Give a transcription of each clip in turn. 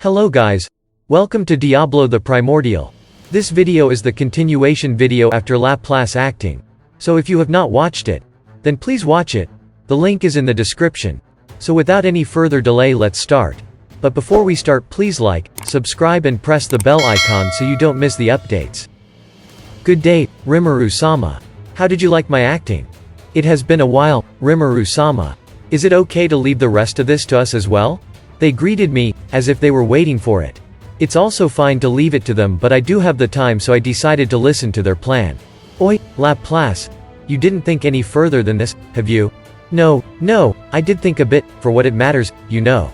Hello guys. Welcome to Diablo the Primordial. This video is the continuation video after Laplace acting. So if you have not watched it, then please watch it. The link is in the description. So without any further delay, let's start. But before we start, please like, subscribe and press the bell icon so you don't miss the updates. Good day, Rimuru-sama. How did you like my acting? It has been a while, Rimuru-sama. Is it okay to leave the rest of this to us as well? They greeted me, as if they were waiting for it. It's also fine to leave it to them, but I do have the time, so I decided to listen to their plan. Oi, Laplace. You didn't think any further than this, have you? No, I did think a bit, for what it matters, you know.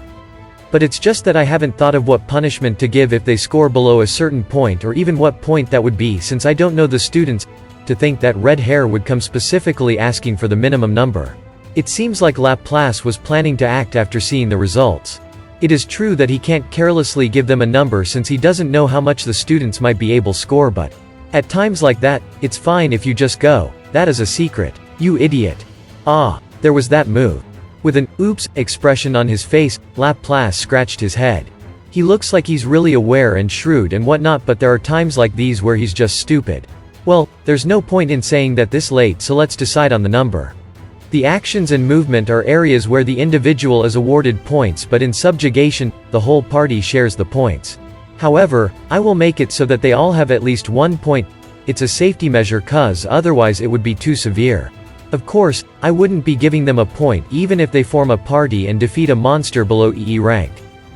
But it's just that I haven't thought of what punishment to give if they score below a certain point, or even what point that would be, since I don't know the students. To think that red hair would come specifically asking for the minimum number. It seems like Laplace was planning to act after seeing the results. It is true that he can't carelessly give them a number since he doesn't know how much the students might be able to score, but at times like that, it's fine if you just go, that is a secret. You idiot. Ah, there was that move. With an oops expression on his face, Laplace scratched his head. He looks like he's really aware and shrewd and whatnot, but there are times like these where he's just stupid. Well, there's no point in saying that this late, so let's decide on the number. The actions and movement are areas where the individual is awarded points, but in subjugation, the whole party shares the points. However, I will make it so that they all have at least 1 point. It's a safety measure cause otherwise it would be too severe. Of course, I wouldn't be giving them a point even if they form a party and defeat a monster below EE rank.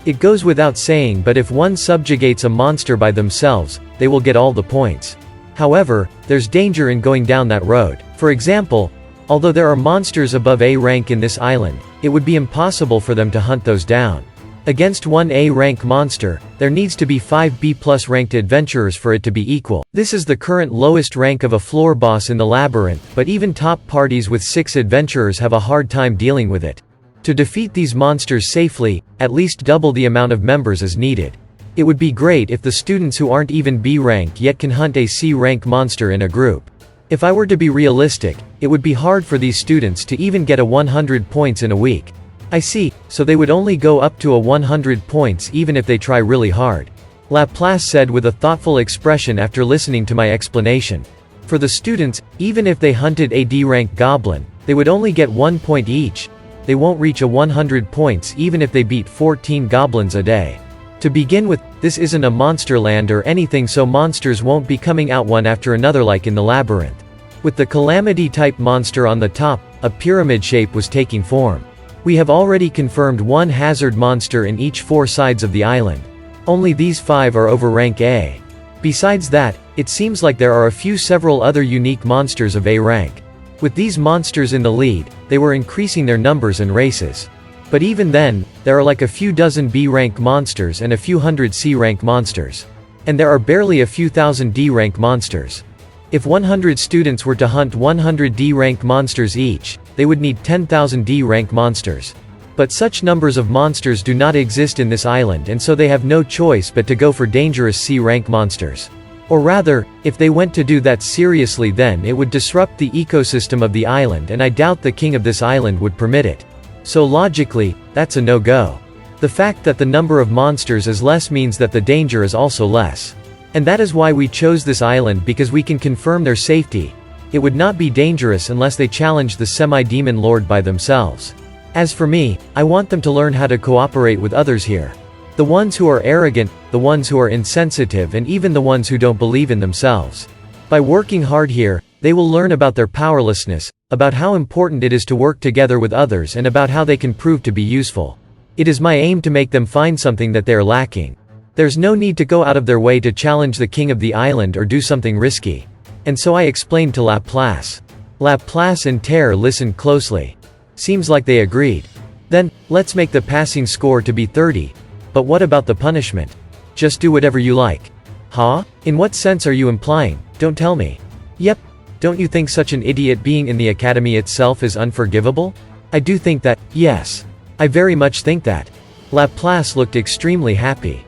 It goes without saying, but if one subjugates a monster by themselves, they will get all the points. However, there's danger in going down that road. For example, although there are monsters above A rank in this island, it would be impossible for them to hunt those down. Against one A rank monster, there needs to be 5 B+ ranked adventurers for it to be equal. This is the current lowest rank of a floor boss in the labyrinth, but even top parties with 6 adventurers have a hard time dealing with it. To defeat these monsters safely, at least double the amount of members is needed. It would be great if the students who aren't even B rank yet can hunt a C rank monster in a group. If I were to be realistic, it would be hard for these students to even get a 100 points in a week. I see, so they would only go up to a 100 points even if they try really hard. Laplace said with a thoughtful expression after listening to my explanation. For the students, even if they hunted a D rank goblin, they would only get 1 point each. They won't reach a 100 points even if they beat 14 goblins a day. To begin with, this isn't a monster land or anything, so monsters won't be coming out one after another like in the labyrinth. With the calamity-type monster on the top, a pyramid shape was taking form. We have already confirmed 1 hazard monster in each 4 sides of the island. Only these 5 are over rank A. Besides that, it seems like there are several other unique monsters of A rank. With these monsters in the lead, they were increasing their numbers and races. But even then, there are like a few dozen B rank monsters and a few hundred C rank monsters. And there are barely a few thousand D rank monsters. If 100 students were to hunt 100 D rank monsters each, they would need 10,000 D rank monsters. But such numbers of monsters do not exist in this island, and so they have no choice but to go for dangerous C rank monsters. Or rather, if they went to do that seriously, then it would disrupt the ecosystem of the island, and I doubt the king of this island would permit it. So logically, that's a no-go. The fact that the number of monsters is less means that the danger is also less. And that is why we chose this island, because we can confirm their safety. It would not be dangerous unless they challenge the semi-demon lord by themselves. As for me, I want them to learn how to cooperate with others here. The ones who are arrogant, the ones who are insensitive, and even the ones who don't believe in themselves. By working hard here, they will learn about their powerlessness, about how important it is to work together with others, and about how they can prove to be useful. It is my aim to make them find something that they are lacking. There's no need to go out of their way to challenge the king of the island or do something risky. And so I explained to Laplace. Laplace and Terre listened closely. Seems like they agreed. Then, let's make the passing score to be 30. But what about the punishment? Just do whatever you like. Huh? In what sense are you implying? Don't tell me. Yep. Don't you think such an idiot being in the academy itself is unforgivable? I do think that, yes. I very much think that. Laplace looked extremely happy.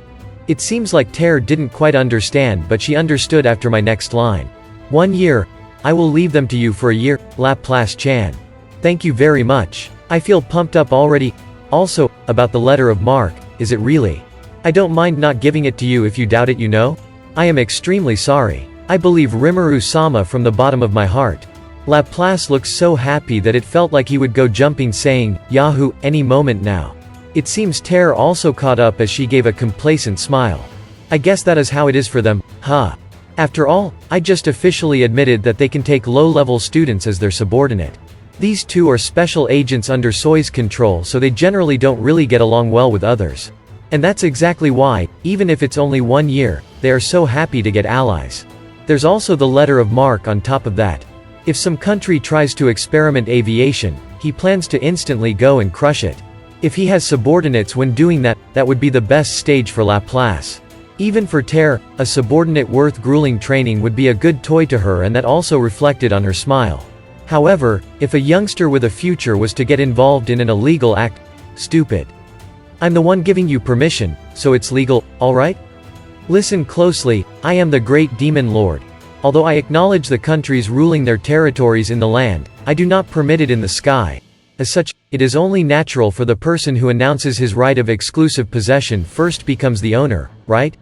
It seems like Terre didn't quite understand, but she understood after my next line. 1 year. I will leave them to you for a year, Laplace-chan. Thank you very much. I feel pumped up already. Also, about the letter of marque, is it really? I don't mind not giving it to you if you doubt it, you know? I am extremely sorry. I believe Rimuru-sama from the bottom of my heart. Laplace looked so happy that it felt like he would go jumping saying, Yahoo, any moment now. It seems Terre also caught up as she gave a complacent smile. I guess that is how it is for them, huh? After all, I just officially admitted that they can take low-level students as their subordinate. These two are special agents under Soi's control, so they generally don't really get along well with others. And that's exactly why, even if it's only 1 year, they are so happy to get allies. There's also the letter of marque on top of that. If some country tries to experiment aviation, he plans to instantly go and crush it. If he has subordinates when doing that, that would be the best stage for Laplace. Even for Terre, a subordinate worth grueling training would be a good toy to her, and that also reflected on her smile. However, if a youngster with a future was to get involved in an illegal act, stupid. I'm the one giving you permission, so it's legal, alright? Listen closely, I am the great demon lord. Although I acknowledge the countries ruling their territories in the land, I do not permit it in the sky. As such, it is only natural for the person who announces his right of exclusive possession first becomes the owner, right?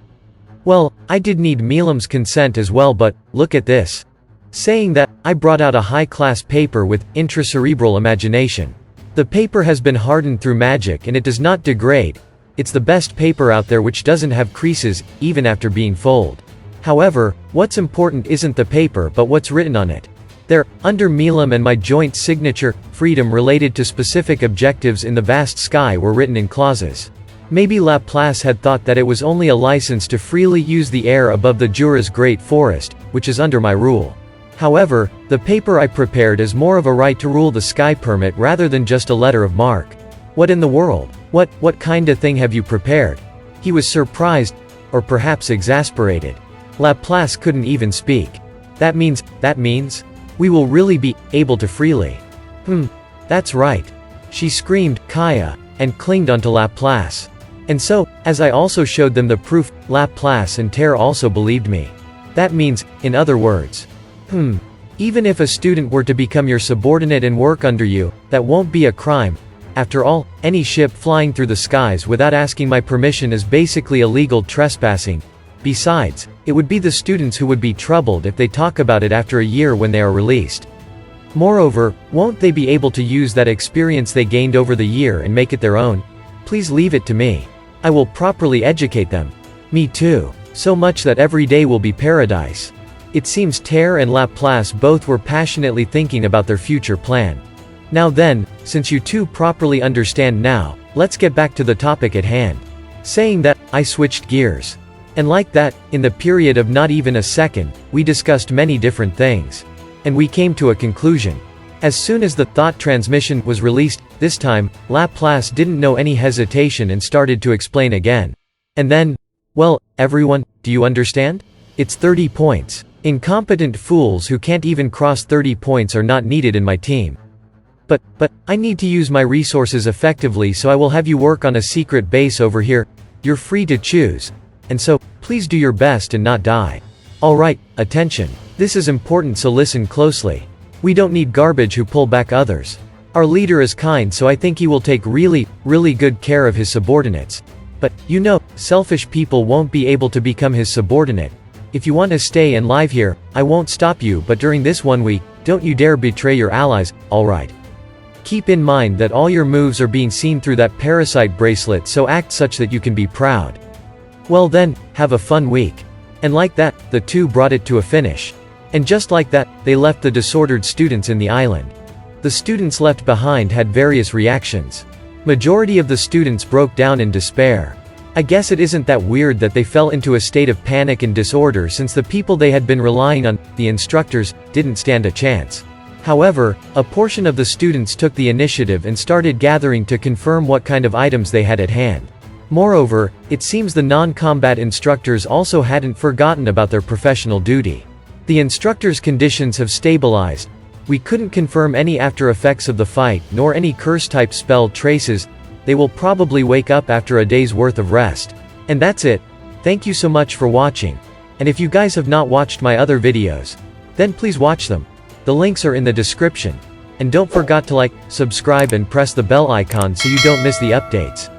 Well, I did need Milam's consent as well, but, look at this. Saying that, I brought out a high-class paper with intracerebral imagination. The paper has been hardened through magic and it does not degrade. It's the best paper out there which doesn't have creases, even after being folded. However, what's important isn't the paper but what's written on it. There, under Milam and my joint signature, freedom related to specific objectives in the vast sky were written in clauses. Maybe Laplace had thought that it was only a license to freely use the air above the Jura's great forest, which is under my rule. However, the paper I prepared is more of a right to rule the sky permit rather than just a letter of marque. What in the world? What kinda thing have you prepared? He was surprised, or perhaps exasperated. Laplace couldn't even speak. That means, we will really be able to freely. That's right. She screamed, Kaya, and clinged onto Laplace. And so, as I also showed them the proof, Laplace and Terre also believed me. That means, in other words, even if a student were to become your subordinate and work under you, that won't be a crime. After all, any ship flying through the skies without asking my permission is basically illegal trespassing. Besides, it would be the students who would be troubled if they talk about it after a year when they are released. Moreover, won't they be able to use that experience they gained over the year and make it their own? Please leave it to me. I will properly educate them. Me too. So much that every day will be paradise. It seems Terre and Laplace both were passionately thinking about their future plan. Now then, since you two properly understand now, let's get back to the topic at hand. Saying that, I switched gears. And like that, in the period of not even a second, we discussed many different things. And we came to a conclusion. As soon as the thought transmission was released, this time, Laplace didn't know any hesitation and started to explain again. And then, well, everyone, do you understand? It's 30 points. Incompetent fools who can't even cross 30 points are not needed in my team. But, I need to use my resources effectively, so I will have you work on a secret base over here. You're free to choose. And so, please do your best and not die. Alright, attention. This is important, so listen closely. We don't need garbage who pull back others. Our leader is kind, so I think he will take really good care of his subordinates. But, you know, selfish people won't be able to become his subordinate. If you want to stay and live here, I won't stop you, but during this 1 week, don't you dare betray your allies, alright? Keep in mind that all your moves are being seen through that parasite bracelet, so act such that you can be proud. Well then, have a fun week. And like that, the two brought it to a finish. And just like that, they left the disordered students in the island. The students left behind had various reactions. Majority of the students broke down in despair. I guess it isn't that weird that they fell into a state of panic and disorder, since the people they had been relying on, the instructors, didn't stand a chance. However, a portion of the students took the initiative and started gathering to confirm what kind of items they had at hand. Moreover, it seems the non-combat instructors also hadn't forgotten about their professional duty. The instructors' conditions have stabilized. We couldn't confirm any after effects of the fight, nor any curse-type spell traces. They will probably wake up after a day's worth of rest. And that's it. Thank you so much for watching. And if you guys have not watched my other videos, then please watch them. The links are in the description. And don't forget to like, subscribe and press the bell icon so you don't miss the updates.